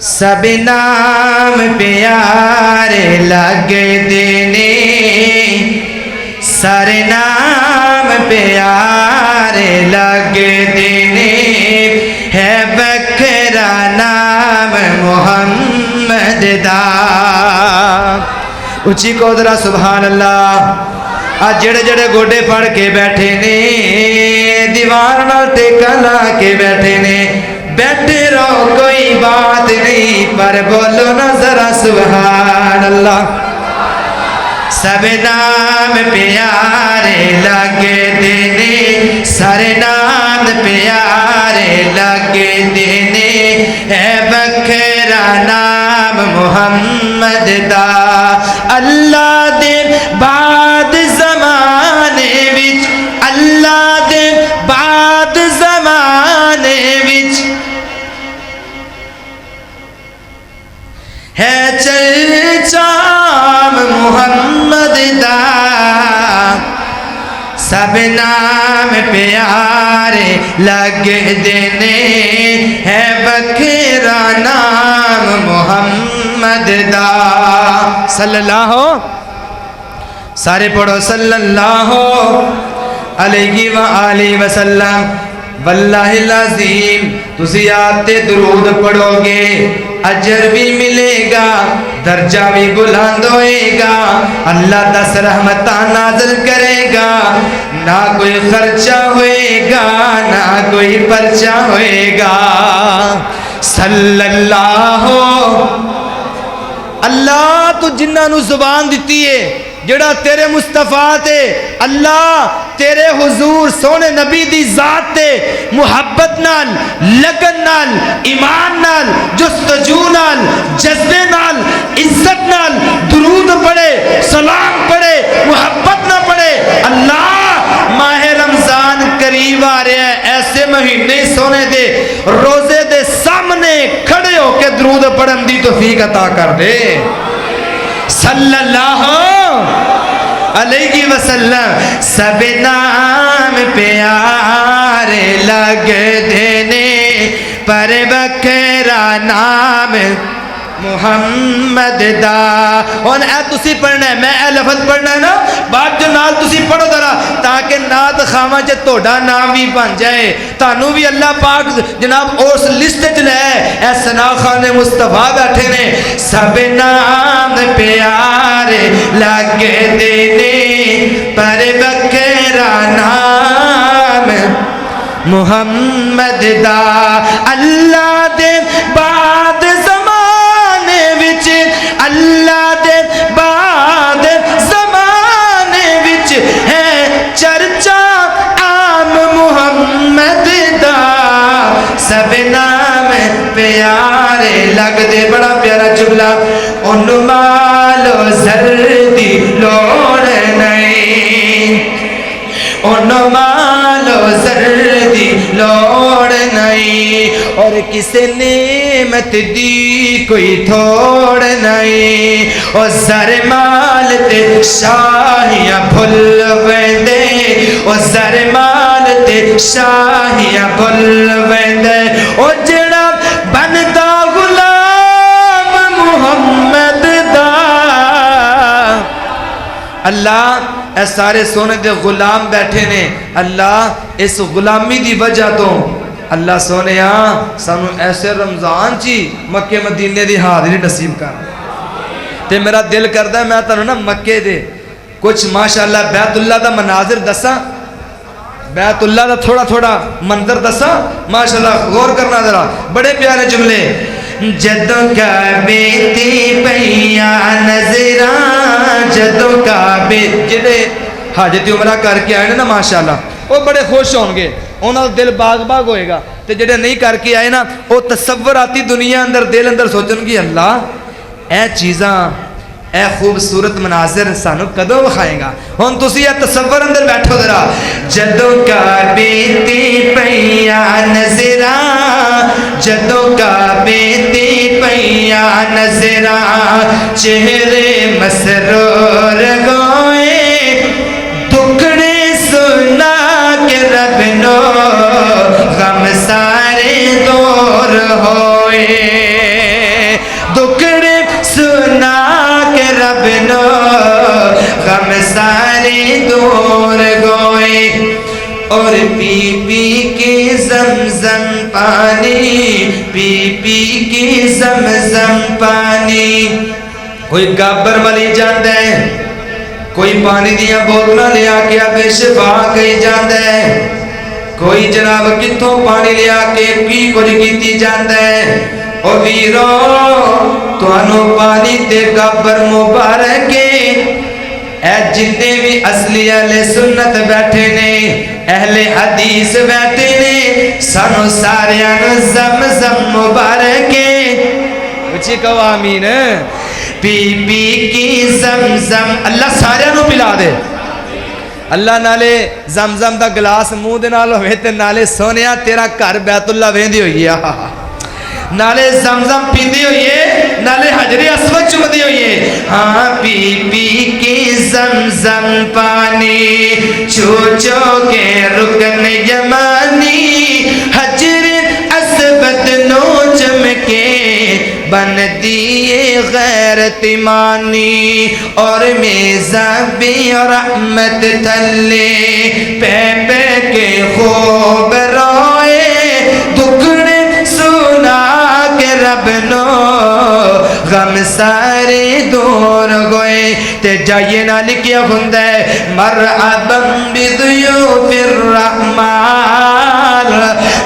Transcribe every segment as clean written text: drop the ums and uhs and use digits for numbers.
سب نام پیارے لگتے نے سارے نام پیارے لگتے نے ہے بکھرا نام محمد دا اچھی کو ذرا سبحان اللہ آج جڑے جڑے گوڑے پڑھ کے بیٹھے نے دیوار نال ٹیکا لا کے بیٹھے نے بیٹھے رہو کوئی بات نہیں پر بولو نا ذرا سبحان اللہ سب نام پیارے لگتے نے سارے نام پیارے لگتے نے ہے بکھرا نام محمد دا اللہ دے بعد زمانے وچ اللہ دے بعد زمانے وچ ہے چرچام محمد دا سب نام پیارے لگتے نے ہے بکھرا نام محمد دا صلی اللہ سارے پڑھو صلی اللہ علیہ وآلہ وسلم واللہ العظیم تسی آتے درود پڑھو گے اجر بھی ملے گا درجہ بھی بلند ہوئے گا اللہ 10 رحمتاں نازل کرے گا نہ کوئی خرچہ ہوئے گا نہ کوئی پرچہ ہوئے گا صلی اللہ اللہ تو جنہ نو زبان دیتی ہے جڑا تیرے مصطفیٰ تے اللہ تیرے حضور سونے نبی دی ذات تے محبت نال لگن نال ایمان نال جستجو نال جذبے نال عزت نال درود پڑھے سلام پڑھے محبت نہ پڑھے اللہ ماہ رمضان قریب آ رہے ہیں ایسے مہینے سونے دے روزے دے سامنے کھڑے ہو کے درود پڑھن دی توفیق عطا کر دے صلی اللہ علیہ وسلم سب نام پیارے لگتے نے پر بکھرا نام محمد دا اور اے تسی پڑھنا ہے میں اے لفظ پڑھنا ہے نا بعد جو نال تسی پڑھو ذرا تاکہ نات خواہ جے توڑا نام بھی بن جائے تانوں بھی اللہ پاک جناب اس لسٹ چ لے اے ثنا خان مصطفیٰ بیٹھے نے سب نام پیارے لگتے نے پر بکھرا نام محمد دا اللہ دے بعد اللہ دے بعد زمانے وچ ہے چرچا عام محمد دا سب نام پیارے لگتے بڑا پیارا جملہ ان مالو زر دی لوڑ نہیں ان مالو زر دی لوڑ نہیں اور کسی نعمت دی کوئی تھوڑ نہیں اور زر مال تے شاہیاں بھل ویندے اور زر مال تے شاہیاں بھل ویندے اور جڑا بندا غلام محمد دا اللہ اے سارے سونے دے غلام بیٹھے نے اللہ اس غلامی دی وجہ تو اللہ سونے سانو ایسے رمضان چی مکے مدینے دی حاضری نصیب کر تے میرا دل کردا ہے میں تانوں نا مکے دے کچھ ماشاءاللہ بیت اللہ دا مناظر دساں بیت اللہ دا تھوڑا تھوڑا منظر دساں ماشاءاللہ غور کرنا ذرا بڑے پیارے جملے جدوں کعبے تے پیاں نظراں جدوں کعبے جڑے حاجت عمرہ کر کے آئے نا ماشاءاللہ وہ بڑے خوش ہوں گے انہوں دل باغ باغ ہوئے گا تے جڑے نہیں کر کے آئے نا وہ تصوراتی دنیا اندر دل اندر سوچن گی اللہ اے چیزاں اے خوبصورت مناظر سانو کدوں وکھائے گا ہن تسی اے تصور اندر بیٹھو ذرا جدوں کعبے تے پیاں نظراں جدوں کعبے تے پیاں نظراں چہرے مسرور ہوئے دکھڑے سنا کے رب نو غم سارے دور ہوئے غم سارے دور گوئے اور پی پی کے زمزم پانی پی پی کے زمزم پانی کوئی گابر ملی جاندہ ہے کوئی پانی دیا بوتنا لیا کے ابے شفا کہی جاندہ ہے کوئی جناب کتوں پانی لیا کے کی کچھ کیتی جاندہ ہے او ویرو تو انو پانی تے گابر مبارکے اے جتنے بھی اصلی اہل سنت بیٹھے نے اہل حدیث بیٹھے نے سانو سارے انو زمزم مبارکے اچھی کہو آمین پی پی کی زمزم اللہ سارے انو پلا دے اللہ نالے زمزم دا گلاس منہ دے نال ہوئے تے نالے سونیا تیرا گھر بیت اللہ ویندی ہوئی ہے نالے زمزم پیندی ہوئی ہے نالے حجر اسود چمدی ہوئی ہے ہاں پی پی کی زمزم پانی چو چو کے رکن یمانی حجر اسود نوچم کے بن دیئے غیرت ایمانی اور میزان بھی رحمت تھلے پہ پہ کے خوب روئے دکھڑے سنا کے رب نو غم سارے دور گوئے تے جائیے نہ لکھیا ہوندے مرحبا بضیوف الرحمن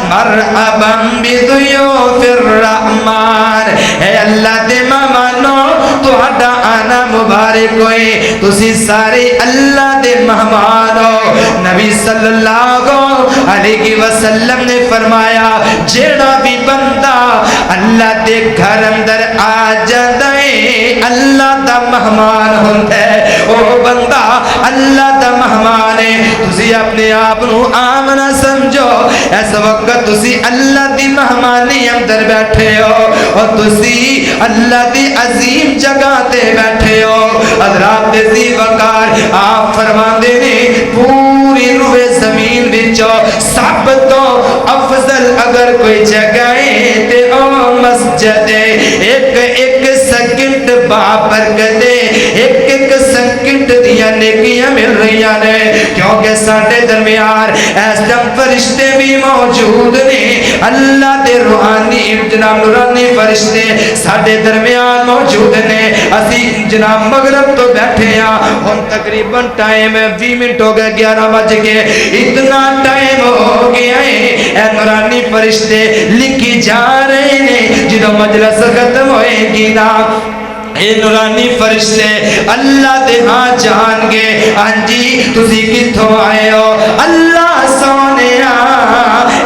مرحبا بضیوف الرحمن اے اللہ دے مہمانو تو ہٹا آنا مبارک ہوئے تسی سارے اللہ دے مہمانو نبی صلی اللہ علیہ وسلم نے فرمایا جیڑا بھی بندہ اللہ دے گھر اندر آ جائے اللہ دا مہمان ہوندے او بندہ اللہ دا مہمان ہے تسی اپنے آپ نو آمنا سمجھو اس وقت تسی اللہ دی مہمانی اندر بیٹھے ہو اور تسی اللہ دی عظیم جگہ تے بیٹھے ہو حضرات ذی وقار آپ فرماندے نے پوری روح زمین وچوں سب تو افضل اگر کوئی جگہ ہے تے او مسجد ہے ایک ایک سیکنڈ بابرکت ہے ایک ایک سیکنڈ دیا نیکیاں مل رہی ہیں کیونکہ ساڑھے درمیان ایسے فرشتے بھی موجود نے اللہ دے روحانی جناب نورانی فرشتے ساڑھے درمیان موجود نے اسی جناب مغرب تو بیٹھے ہیں ہم تقریباً ٹائم 20 منٹ ہو گئے 11 بج کے اتنا ٹائم ہو گیا ہے اے نورانی فرشتے لکھی جا رہے ہیں جنہوں مجلس ختم ہوئے گی نا اے نورانی فرشتے اللہ دے ہاں جان گے انجی تسی کتھوں آئے ہو اللہ سونے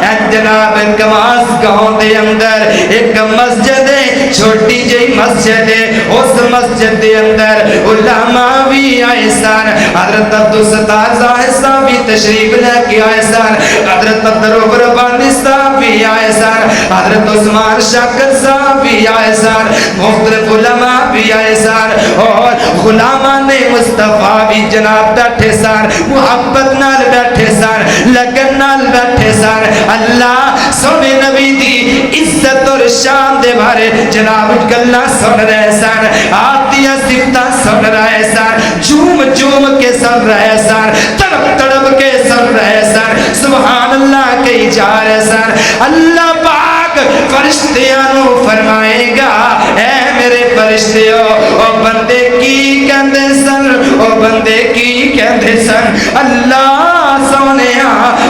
اے جناب کماس گاؤں دے اندر ایک مسجد ہے چھوٹی جئی مسجد ہے اس مسجد دے اندر علماء بھی آئے سان حضرت عبدالستار زاہد صاحب بھی تشریف لے کے آئے سان حضرت عبدالرب ربانی صاحب بھی آئے سان حضرت عثمان شاکر صاحب بھی آئے سان مختلف علماء بھی آئے سان اور غلامان مصطفیٰ بھی جناب بیٹھے سان محبت نال بیٹھے سان لگن نال بیٹھے سان اللہ سونے نبی دی عزت اور شان دے بارے جناب گلہ سن رہے سان آتیاں صفتہ سن رہے سان جوم جوم کے سن رہے سان تڑپ تڑپ کے سن رہے سان سبحان اللہ کہی جا رہے سان اللہ پاک فرشتیاں فرمائے گا اے میرے فرشتیوں او بندے کی کہندے سن او بندے کی کہندے سن اللہ سونے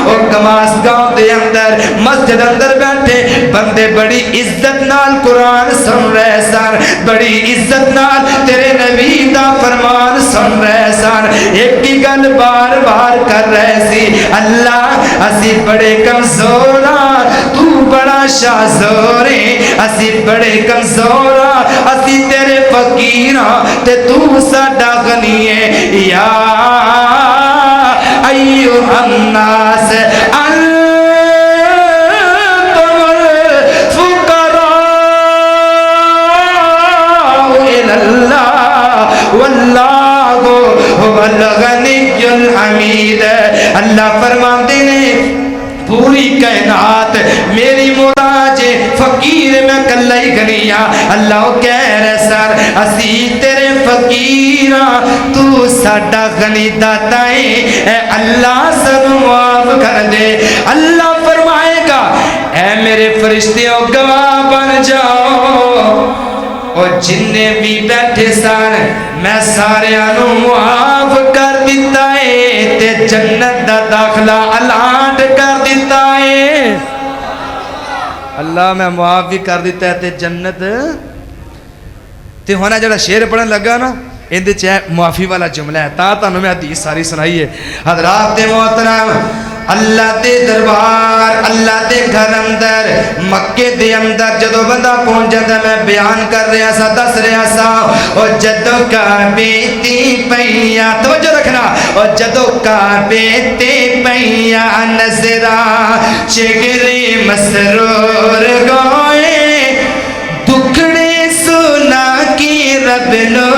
او کماس گاؤں دے اندر مسجد اندر بیٹھے بندے بڑی عزت نال قرآن سن رہے سن بڑی عزت نال تیرے نبی دا فرمان سن رہے سن ایک کی گل بار بار کر رہے سی اللہ اسی بڑے کمزورا تو بڑا شازورے اسی بڑے کمزورا اسی تیرے فقیرہ تے تو ساڈا غنی ہے یا ایوہ الناس الغنی الحمید اللہ فرماتے ہیں پوری کائنات میری محتاج فقیر میں کل لائی گنیا اللہ کہہ رہے سر اسی تیرے فقیراں تو ساڈا غنی داتا ہے اے اللہ سب معاف کر دے اللہ فرمائے گا اے میرے فرشتیوں گواہ بن جاؤ اور جننے بھی بیٹھے سن میں سارے انو معاف کر دیتا ہے تے جنت دا داخلہ اعلان کر دیتا ہے اللہ میں معاف بھی کر دیتا ہے تے جنت تے ہونا جڑا شعر پڑھن لگا نا اندے چاہے معافی والا جملہ ہے تا تانوں میں حدیث ساری سنائی ہے حضرات دے محترم اللہ دے دربار اللہ دے گھر اندر مکے دے اندر جدو بندہ پہنچ جاتا میں بیان کر رہا سا دس رہا سا اور جدو کعبے تے پیا توجہ رکھنا اور جدو کعبے تے پیا نظرا چگرے مسرور گوئے دکھڑے سنا کی رب نو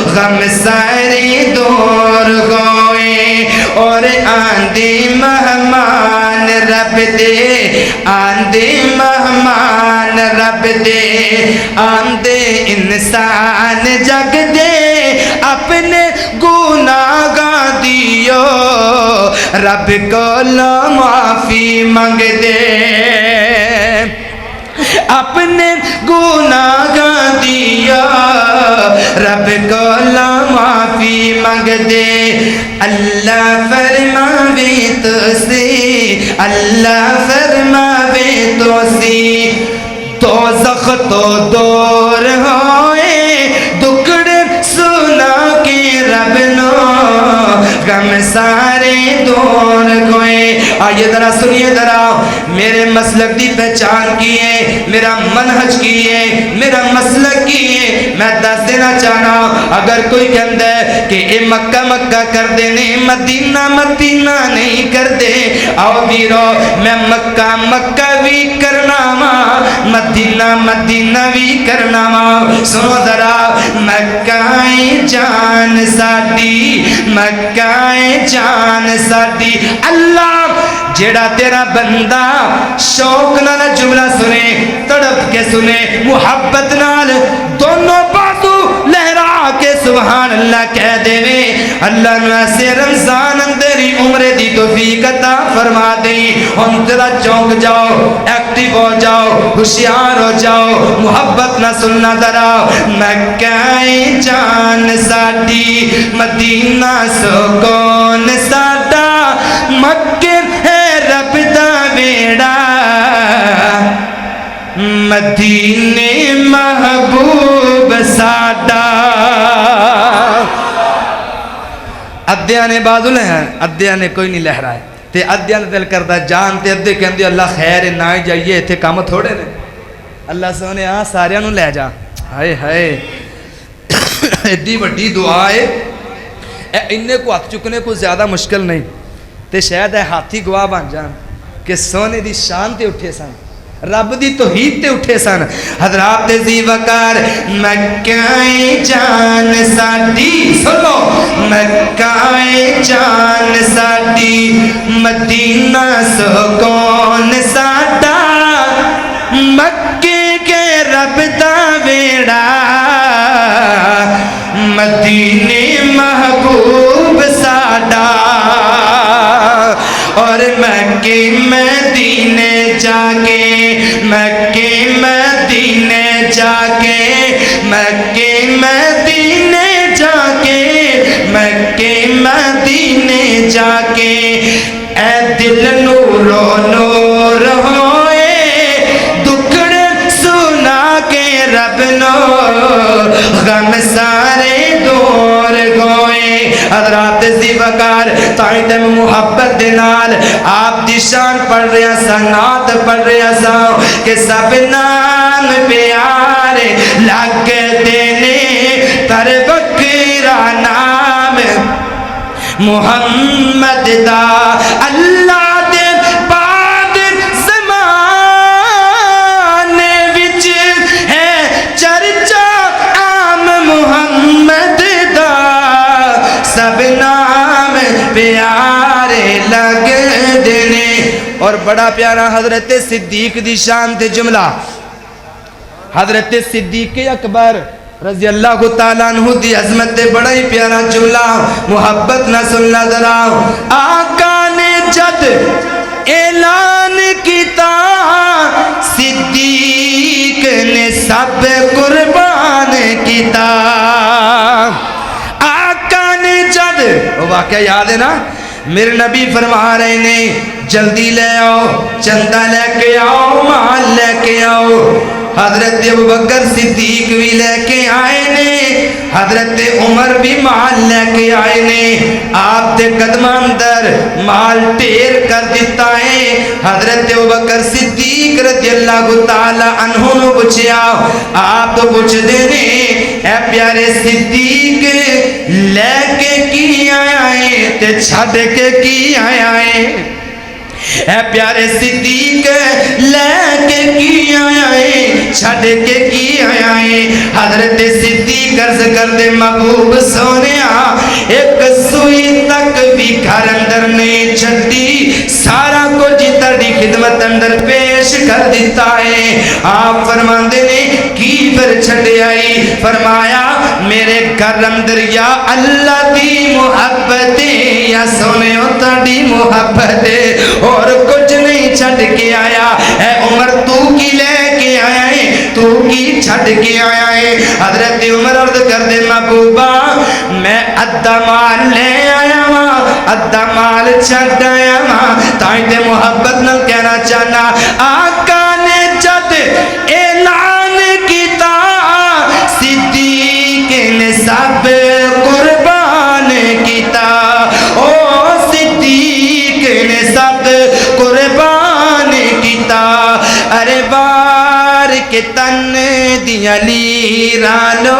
غم ساری دور گوئے اور آندے مہمان رب دے آندے مہمان رب دے آندے انسان جگ دے اپنے گناہگاں دیو رب کو معافی مانگ دے اپنے گناہگاں دیا رب کو معافی مانگ دے اللہ فرماوے تو سی اللہ فرماوے تو سی دوزخ تو دور ہوئے دکڑ سنا کے رب نو غم سارے دور گوئے آئیے ذرا سنیے ذرا میرے مسلک دی پہچان کیے میرا منہج کیے میرا مسلک کیے میں دس دینا چاہنا اگر کوئی کہندہ ہے کہ اے مکہ مکہ کر دینے مدینہ مدینہ نہیں کر دے آؤ بیرو میں مکہ مکہ بھی کرنا ماں مدینہ مدینہ بھی کرنا ماں سنو ذرا مکہ جان ساڈی مکہ جان ساڈی اللہ جیڑا تیرا بندہ شوق نال جملہ سنے تڑپ کے سنے محبت نال دونوں بازو لہرا کے سبحان اللہ کہہ دے وے اللہ نے ایسے رمضان اندری عمر دی توفیق عطا فرما دے ہم ذرا چونک جاؤ ایکٹیو ہو جاؤ ہوشیار ہو جاؤ محبت نہ سننا ذرا مکہ جان ساڈی مدینہ سکون ساڈا مکہ ہے رب دا بیڑا مدینے محبوب ساڈا ادھیاں نے بازو لے ہیں ادھیاں نے کوئی نہیں لہرا ہے تے ادھیاں نے دل کرتا جان تے ادھے کہندے اللہ خیر نہ ہی جائیے اتھے کام تھوڑے نے اللہ سونے ہاں سارے نوں لے جا ہائے ہائے ایڈی وڈی دعا ہے انہیں کو ہاتھ چکنے کو زیادہ مشکل نہیں تے شاید ہے ہاتھی گواہ بن جان کہ سونے دی شان تے اٹھے سن رب دی توحید تے اٹھے سن حضرات زی وقار مکہ جان ساڈی سنو مکہ جان ساڈی مدینہ سکون ساڈا مکے کے رب دا ویڑا مدینے محبوب ساڈا اور مکے مدینے جا کے مکے مدینے جا کے مکے مدینے جا کے مکے مدینے جا کے اے دل نورو نور ہوئے دکڑ سنا کے رب نو غم سارے دور گوئے حضرات زی وقار تائیں تے محبت دنال آپ دی شان پڑھ رہا سا نات پڑھ رہا سا کہ سب نام پیارے لگ دینے تر بکرا نام محمد دا اللہ دے بعد زمانے وچ ہے چرچا عام محمد دا سب نام پیارے لگ دینے اور بڑا پیارا حضرت صدیق دی شان تے جملہ حضرت صدیق اکبر رضی اللہ تعالیٰ عنہ دی عظمت دے بڑا ہی پیارا جملہ محبت نہ سننا ذرا آقا نے جد اعلان کیتا صدیق نے سب قربان کیتا آقا نے جد وہ واقعہ یاد ہے نا میرے نبی فرما رہے نے جلدی لے آؤ چندہ لے کے آؤ مال لے کے آؤ حضرت ابوبکر صدیق بھی لے کے آئے نے حضرت عمر بھی مال لے کے آئے نے آپ دے قدم اندر مال ٹیر کر دیتا ہے حضرت ابوبکر صدیق رضی اللہ تعالی عنہ نے پوچھا آپ تو پوچھ دینے اے پیارے صدیق لے کے کی آیا ہے تے چھڑ کے کی آیا ہے اے پیارے صدیق لے کے کی آیا ہے چھڑ کے کی آیا ہے حضرت صدیق عرض کر دے محبوب سونیا ایک سوئی تک بھی گھر اندر نہیں چھڑی سارا کو جیتا دی خدمت اندر پیش کر دیتا ہے آپ فرماندے نے کی پر چھڑے آئی فرمایا میرے گھر اندر یا اللہ دی محبتیں یا سونے ہوتا دی محبتیں اور کچھ نہیں چھڑ کے آیا اے عمر تو کی لے کے آیا ہے تو کی چھڑ کے آیا ہے حضرت عمر عرض کر دے محبوبہ میں ادھا مال لے آیا ہاں ادھا مال چھڑ آیا ہاں تائیں تے محبت نہ کہنا چاہنا آقا نے جد اعلان کیتا صدیق نے سب قربان کیتا او صدیق نے سب قربان کیتا ارے بار کے تن دیا لیرانو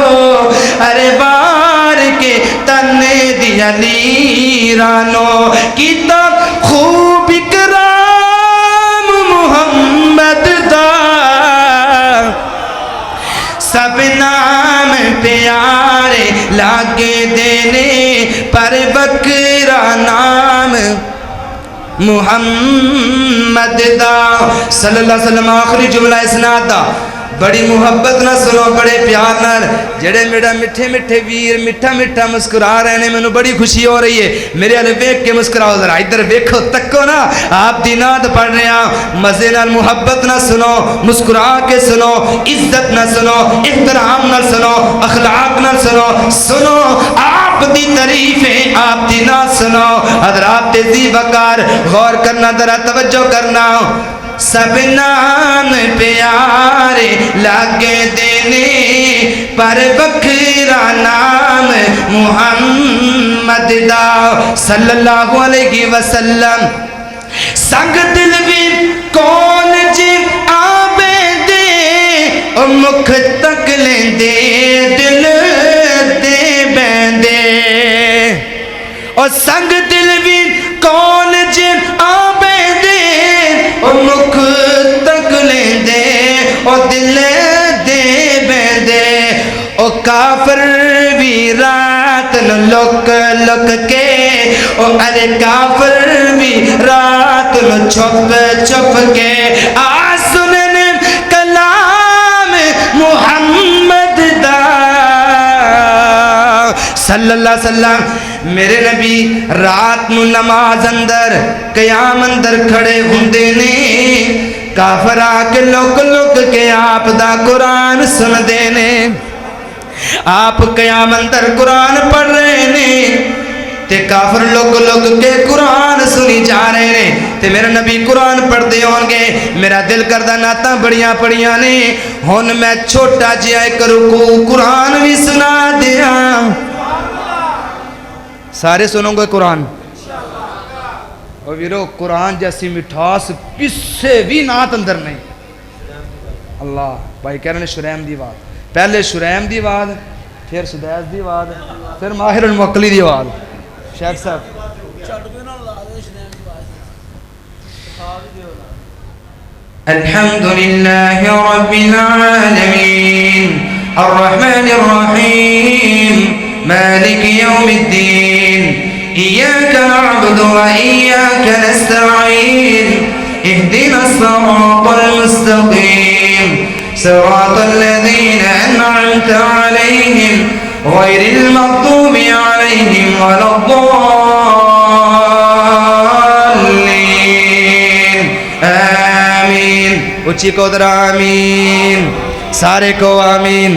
ارے بار کے تن دیا لیرانو کیتا خوب اکرام محمد دا سب نام پیارے لاگے دینے پر بکرا نام محمد دا صلی اللہ علیہ وسلم آخری جملہ اسناد دا بڑی محبت نہ سنو بڑے پیار نہ جڑے میرا مٹھے مٹھے ویر مٹھا مٹھا مسکرا رہے ہیں میں بڑی خوشی ہو رہی ہے میرے والے ویکھ کے مسکراؤ ذرا ادھر ویکھو تکو نا آپ دی نعت پڑھ رہے ہیں مزے نال محبت نہ سنو مسکرا کے سنو عزت نہ سنو احترام نہ سنو اخلاق نہ سنو سنو آپ دی تعریفیں آپ دی نعت سنو حضرات تیزی وقار غور کرنا ذرا توجہ کرنا سب نام پیارے لاگے دینے پر بکرا نام محمد دا صلی اللہ علیہ وسلم سنگ دل بھی کون جی آبے دے او مکھ تک لیں دے دل دے بیندے او سنگ دل بھی کون جی آبے دے او مکھ تک لیں دے او دل دے بیندے او کافر بھی رات نو لک لک کے او ارے کافر بھی رات نو چھپ چھپ کے آسنن کلام محمد دا صلی اللہ علیہ وسلم میرے نبی رات نو نماز اندر قیام اندر کھڑے ہوندے نے کافر آ کے لک لک کے آپ دا قرآن سن دے نے آپ قیام اندر قرآن پڑھ رہے نے تے کافر لک لک کے قرآن سنی جا رہے نے تے میرا نبی قرآن پڑھ دے ہوں گے میرا دل کردہ ناتاں بڑیاں پڑیاں نے ہن میں چھوٹا جہا ایک رکوع قرآن بھی سنا دیا سارے سنوں گے قرآن اور ویرو قرآن جیسی مٹھاس کسے بھی نعت اندر نہیں اللہ بھائی کہہ رہے ہیں شریم دی واد پہلے شریم دی واد پھر سدیس دی واد پھر ماہر الموکلی دی واد شیخ صاحب الحمدللہ رب العالمین الرحمن الرحیم مالك يوم الدين إياك نعبد وإياك نستعين اهدنا الصراط المستقيم صراط الذين أنعمت عليهم غير المغضوب عليهم ولا الضالين آمين اچھی کو ذرا آمین سارے کو آمین